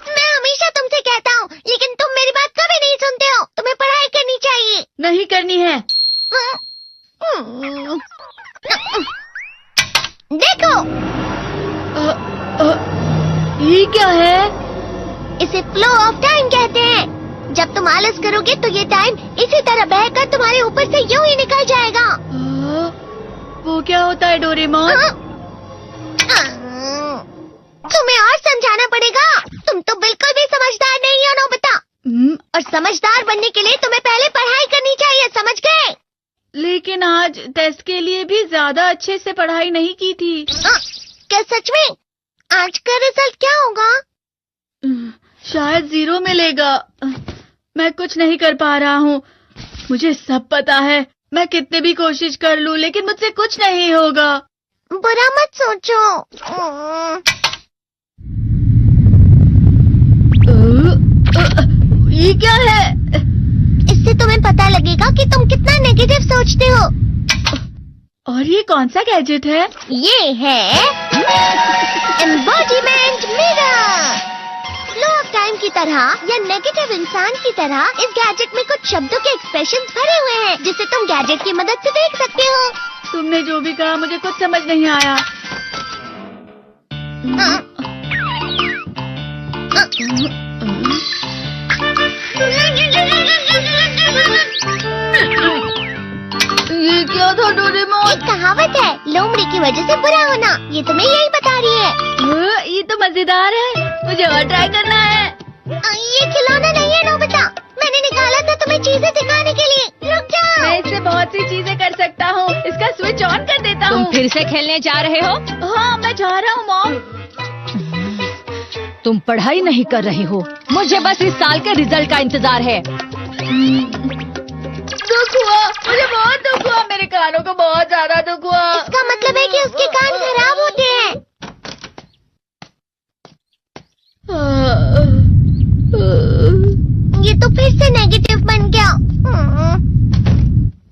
मैं हमेशा तुमसे कहता हूँ, लेकिन तुम मेरी बात कभी नहीं सुनते हो। तुम्हें पढ़ाई करनी चाहिए। नहीं करनी है। देखो, ये क्या है? इसे फ्लो ऑफ टाइम कहते हैं। जब तुम आलस करोगे तो ये टाइम इसी तरह बहकर तुम्हारे ऊपर से यूं ही निकल जाएगा। वो क्या होता है डोरेमोन? तुम्हें और समझाना पड़ेगा। तुम तो बिल्कुल भी समझदार नहीं हो नोबिता। और समझदार बनने के लिए तुम्हें पहले पढ़ाई करनी चाहिए, समझ गए? लेकिन आज टेस्ट के लिए भी ज्यादा अच्छे से पढ़ाई नहीं की थी। क्या सच में? आज का रिजल्ट क्या होगा? शायद 0 मिलेगा। मैं कुछ नहीं कर पा रहा हूँ। मुझे सब पता है। मैं कितने भी कोशिश कर लूँ, लेकिन मुझसे कुछ नहीं होगा। बुरा मत सोचो। ये क्या है? इससे तुम्हें पता लगेगा कि तुम कितना नेगेटिव सोचते हो। और ये कौन सा गैजेट है? ये है embodiment mirror. Flow of time की तरह या नेगेटिव इंसान की तरह इस गैजेट में कुछ शब्दों के एक्सप्रेशंस भरे हुए हैं, जिसे तुम गैजेट की मदद से देख सकते हो। तुमने जो भी कहा मुझे कुछ समझ नहीं आया। ये क्या था डोरेमोन? एक कहावत है, लोमड़ी की वजह से बुरा होना। ये तुम्हें यही बता रही है। ये तो मजेदार है। मुझे और ट्राई करना है। ये खिलौना नहीं है नोबिता। मैंने निकाला था तुम्हें चीजें दिखाने के लिए। रुक जाओ। मैं इससे बहुत सी चीजें कर सकता हूँ। इसका स्विच ऑन कर देता हूँ। तुम फिर से खेलने जा रहे हो? हाँ, मैं जा रहा हूँ मॉम। तुम पढ़ाई नहीं कर रही हो। मुझे बस इस साल के रिजल्ट का इंतजार है। दुख हुआ, मुझे बहुत दुख हुआ। मेरे कानों को बहुत ज्यादा दुख हुआ। इसका मतलब है कि उसके कान खराब होते हैं। ये तो फिर से नेगेटिव बन गया।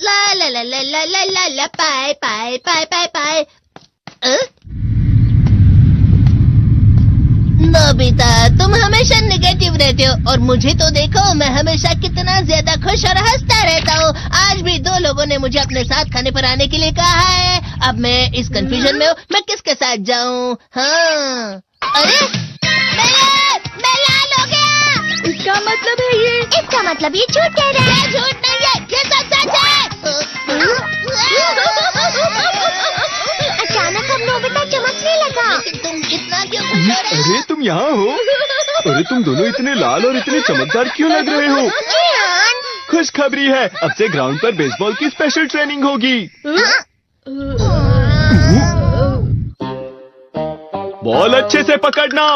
ला ला ला ला ला ला ला ला पाए पाए पाए पाए पाए। नोबिता, तुम हमेशा नेगेटिव रहते हो और मुझे तो देखो, मैं हमेशा कितना ज्यादा खुश और हंसता रहता हूँ। आज भी 2 लोगों ने मुझे अपने साथ खाने पर आने के लिए कहा है। अब मैं इस कंफ्यूजन में हूँ, मैं किसके साथ जाऊँ? हाँ, अरे मैं लाल हो गया। इसका मतलब है ये? इसका मतलब ये झूठ कह रहा है। झूठ नहीं है, ये सब सच है। अचानक अब नोबिता चमकने लगा। तुम इतना क्यों खुश हो रहे हो? अरे तुम यहाँ हो? अरे तुम दोनों इतने लाल और इतने चमकदार क्यों लग रहे हो? खुशखबरी है, अब से ग्राउंड पर बेसबॉल की स्पेशल ट्रेनिंग होगी। बॉल अच्छे से पकड़ना।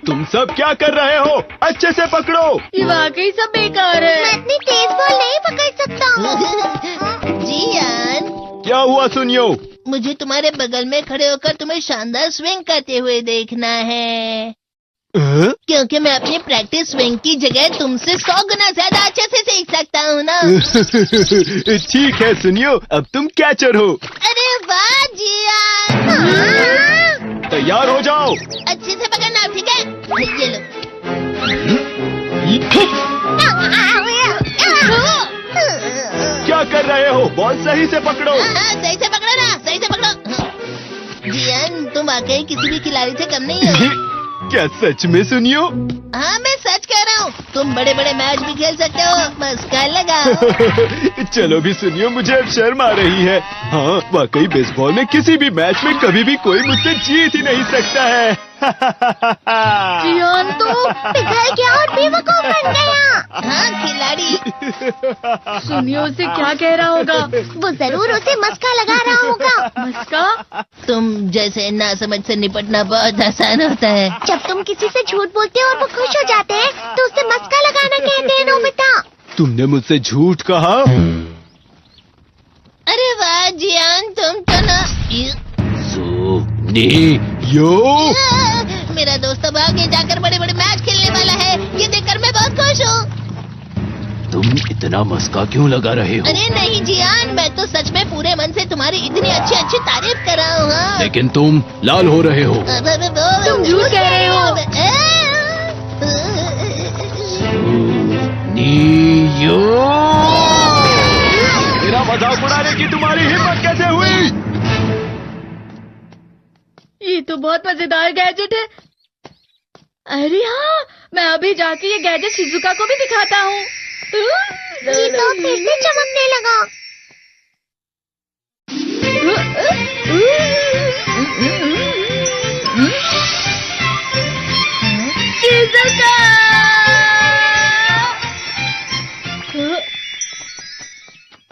तुम सब क्या कर रहे हो? अच्छे से पकड़ो। ये वाकई सब बेकार है। मैं इतनी तेज बॉल नहीं पकड़ सकता हूँ। जियान, क्या हुआ सुनियो? मुझे तुम्हारे बगल में खड़े होकर तुम्हें शानदार स्विंग करते हुए देखना है। क्योंकि मैं अपनी प्रैक्टिस स्विंग की जगह तुमसे 100 गुना ज्यादा अच्छे से सीख सकता हूँ ना। ठीक है सुनियो, अब तुम कैचर हो। अरे वाह जियान। तैयार हो जाओ। अच्छे से पकड़ना, ठीक है? ये लो। क्या कर रहे हो? बॉल सही से पकड़ो। सही से पकड़ो ना, सही से पकड़ो। जियान, तुम वाकई किसी भी खिलाड़ी से कम नहीं हो। क्या सच में सुनियो? हाँ, मैं सच कह रहा हूँ। तुम बड़े बड़े मैच भी खेल सकते हो, मस्का लगाओ। चलो भी सुनियो, मुझे अब शर्म आ रही है। हाँ, वाकई बेसबॉल में किसी भी मैच में कभी भी कोई मुझसे जीत ही नहीं सकता है। जियान तो पिघल गया और बेवकूफ बन गया। हाँ, खिलाड़ी। सुनियो उसे क्या कह रहा होगा? वो जरूर उसे मस्का लगा रहा होगा। मस्का? तुम जैसे नासमझ से निपटना बहुत आसान होता है। जब तुम किसी से झूठ बोलते हो और वो खुश हो जाते हैं, तो उसे मस्का लगाना कहते हैं नोबिता। तुमने मुझसे झूठ कहा? अरे वाह जियान, तुम तो ना। यो, मेरा दोस्त अब आगे जाकर बड़े बड़े मैच खेलने वाला है। ये देखकर मैं बहुत खुश हूँ। तुम तुम इतना मस्का क्यों लगा रहे हो? अरे नहीं जियान, मैं तो सच में पूरे मन से तुम्हारी इतनी अच्छी अच्छी तारीफ कर रहा हूँ। हाँ। लेकिन तुम लाल हो रहे हो। तुम झूठ कह रहे हो। मेरा मजाक उड़ाने की तुम्हारी हिम्मत कैसे हुई? ये तो बहुत मजेदार गैजेट है। अरे हाँ, मैं अभी जाके ये गैजेट शिजुका को भी दिखाता हूँ। ये तो फिर से चमकने लगा। शिजुका!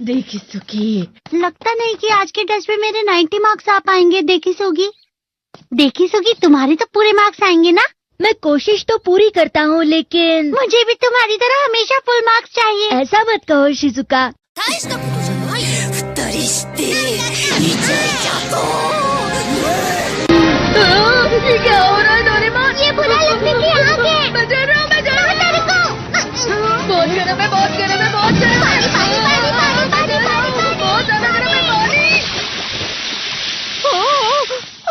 देखी सुकी, लगता नहीं कि आज के टेस्ट में मेरे 90 मार्क्स आ पाएंगे। देखी सोगी तुम्हारे तो पूरे मार्क्स आएंगे ना? मैं कोशिश तो पूरी करता हूँ, लेकिन मुझे भी तुम्हारी तरह हमेशा फुल मार्क्स चाहिए। ऐसा मत कहो शिजुका। ये क्या हो रहा है डोरेमोन? ये बुरा लगने की आग है। मैं जल रहा हूँ, मैं जल रहा हूँ। बहुत गर्म है, बहुत गर्म है, बहुत गर्म है। बहुत ज्यादा गर्म है पानी।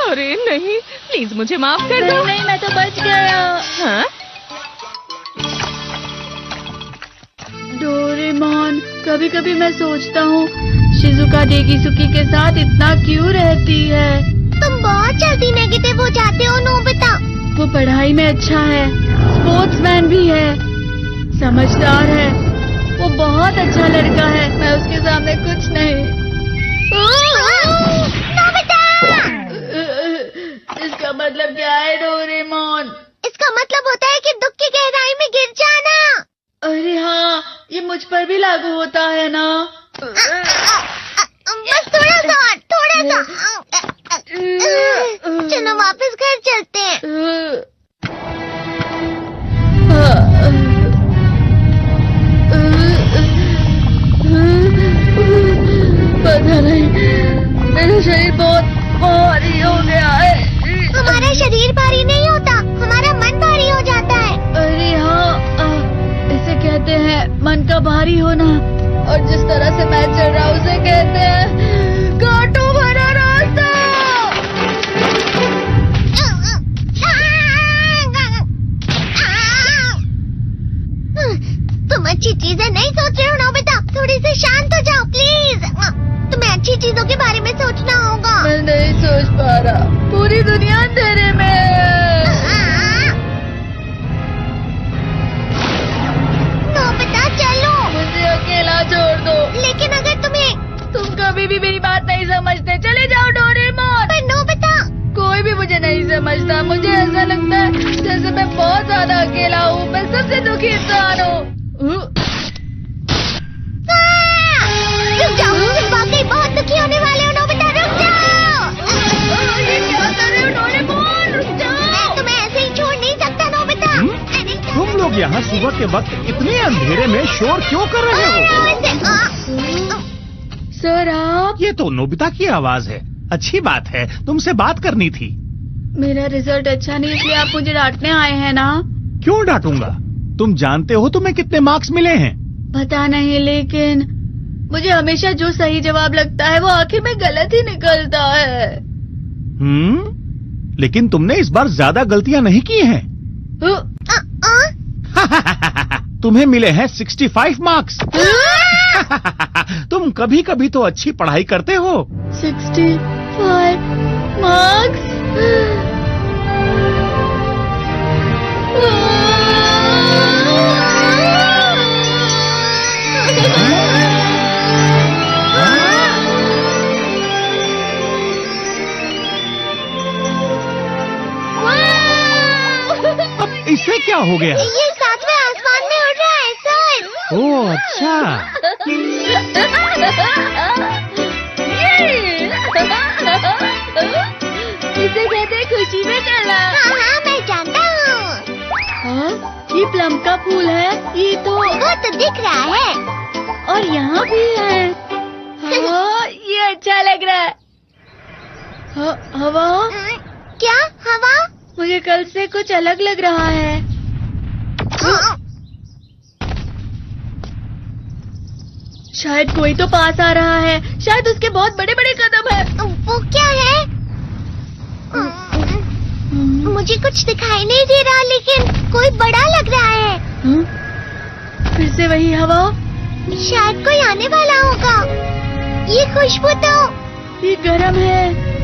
अरे नहीं, प्लीज मुझे माफ कर दो। नहीं, मैं तो बच गया। हाँ? डोरेमोन, कभी कभी मैं सोचता हूँ शिजुका डेकिसुकी के साथ इतना क्यों रहती है। तुम बहुत जल्दी नेगेटिव हो जाते हो नोबिता। वो पढ़ाई में अच्छा है, स्पोर्ट्समैन भी है, समझदार है। वो बहुत अच्छा लड़का है। मैं उसके सामने कुछ नहीं। इसका मतलब क्या है डोरेमोन? इसका मतलब होता है कि दुख की गहराई में गिर जाना। अरे हाँ, ये मुझ पर भी लागू होता है ना। बस थोड़ा सा। चलो वापस घर चलते हैं। पता नहीं, मेरा शरीर बहुत भारी हो गया है। हमारा शरीर भारी नहीं होता, हमारा मन भारी हो जाता है। अरे हाँ, इसे कहते हैं मन का भारी होना। और जिस तरह से मैं चल रहा हूँ उसे कहते हैं कांटों भरा रास्ता। तुम अच्छी चीजें नहीं सोच रहे हो नोबिता। थोड़ी सी शांत हो जाओ प्लीज। तुम्हें अच्छी चीजों के बारे में सोचना होगा। मैं नहीं सोच पा रहा, पूरी दुनिया अंधेरे में है। नोबिता चलो। मुझे अकेला छोड़ दो। लेकिन अगर तुम कभी भी मेरी बात नहीं समझते। चले जाओ डोरेमोन। पर नोबिता। कोई भी मुझे नहीं समझता। मुझे ऐसा लगता है जैसे मैं बहुत ज्यादा अकेला हूँ। मैं सबसे दुखी इंसान हूँ। रुक जाओ, तुम वाकई बहुत दुखी होने वाले हो नोबिता। रुक जाओ। ये क्या कर रहे हो डोरेमोन? रुक जाओ। मैं तुम्हें ऐसे ही छोड़ नहीं सकता नोबिता। तुम लोग यहाँ सुबह के वक्त इतने अंधेरे में शोर क्यों कर रहे हो? सर आप? ये तो नोबिता की आवाज है। अच्छी बात है, तुमसे बात करनी थी। मेरा रिजल्ट अच्छा नहीं, इसलिए आप मुझे डांटने आए हैं ना? क्यों डांटूंगा? तुम जानते हो तुम्हें कितने मार्क्स मिले हैं? पता नहीं, लेकिन मुझे हमेशा जो सही जवाब लगता है वो आखिर में गलत ही निकलता है। लेकिन तुमने इस बार ज्यादा गलतियां नहीं की हैं। तुम्हें मिले हैं 65 मार्क्स। तुम कभी कभी तो अच्छी पढ़ाई करते हो। 65 मार्क्स? अब इससे क्या हो गया? ये सातवें आसमान में उड़ रहा है सर। ओह अच्छा। इसे कहते हैं खुशी में चला। हाँ मैं जानता हूँ। हाँ, ये प्लम का फूल है। ये तो वो तो दिख रहा है। और यहाँ भी है। हाँ, ये अच्छा लग रहा है। हवा? क्या हवा? मुझे कल से कुछ अलग लग रहा है। शायद कोई तो पास आ रहा है। शायद उसके बहुत बड़े बड़े कदम है। वो क्या है? मुझे कुछ दिखाई नहीं दे रहा, लेकिन कोई बड़ा लग रहा है। फिर से वही हवा। शायद कोई आने वाला होगा। ये खुशबू तो ये गर्म है।